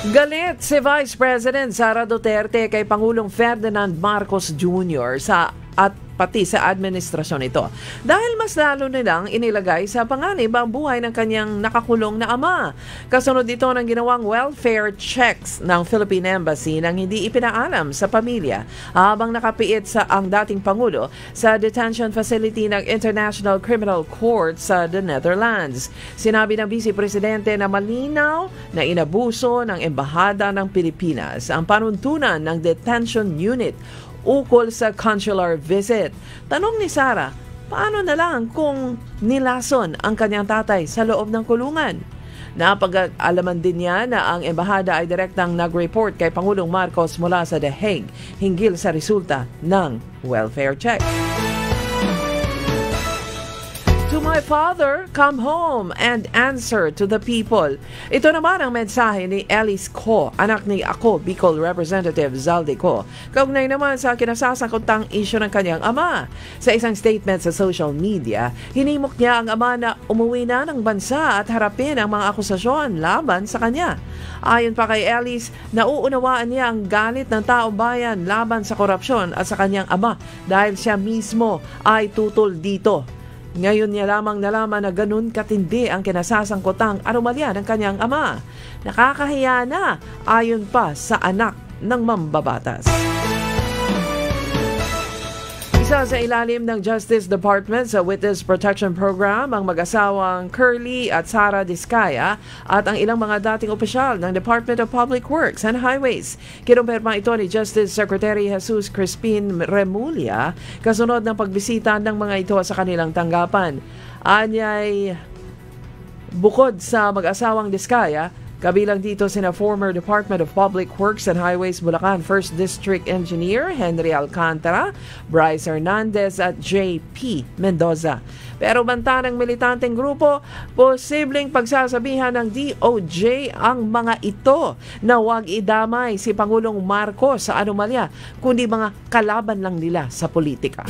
Galit si Vice President Sara Duterte kay Pangulong Ferdinand Marcos Jr. at pati sa administrasyon ito. Dahil mas lalo nilang inilagay sa panganib ang buhay ng kanyang nakakulong na ama. Kasunod ito ng ginawang welfare checks ng Philippine Embassy nang hindi ipinaalam sa pamilya habang nakapiit ang dating Pangulo sa detention facility ng International Criminal Court sa the Netherlands. Sinabi ng Vice Presidente na malinaw na inabuso ng Embahada ng Pilipinas ang panuntunan ng detention unit ukol sa consular visit. Tanong ni Sara, paano na lang kung nilason ang kanyang tatay sa loob ng kulungan? Napag-alaman din niya na ang embahada ay direktang nag-report kay Pangulong Marcos mula sa The Hague hinggil sa resulta ng welfare check. To my father, come home and answer to the people. Ito naman ang mensahe ni Elise Ko, anak ni Ako Bicol Representative Zaldi Ko. Kaugnay naman sa kinasasangkutang isyu ng kanyang ama. Sa isang statement sa social media, hinimok niya ang ama na umuwi na ng bansa at harapin ang mga akusasyon laban sa kanya. Ayon pa kay Elise, nauunawaan niya ang galit ng taong bayan laban sa korupsyon at sa kanyang ama dahil siya mismo ay tutol dito. Ngayon niya lamang nalaman na ganun katindi ang kinasasangkotang anomalya ng kanyang ama. Nakakahiya na ayon pa sa anak ng mambabatas. Isa sa ilalim ng Justice Department sa Witness Protection Program ang mag-asawang Curly at Sara Diskaya at ang ilang mga dating opisyal ng Department of Public Works and Highways. Kinumpirma ito ni Justice Secretary Jesus Crispin Remulla kasunod ng pagbisita ng mga ito sa kanilang tanggapan. Anyay, bukod sa mag-asawang Diskaya, kabilang dito sina former Department of Public Works and Highways Bulacan 1st District Engineer Henry Alcantara, Bryce Hernandez at J.P. Mendoza. Pero banta ng militanteng grupo, posibleng pagsasabihan ng DOJ ang mga ito na huwag idamay si Pangulong Marcos sa anomalya, kundi mga kalaban lang nila sa politika.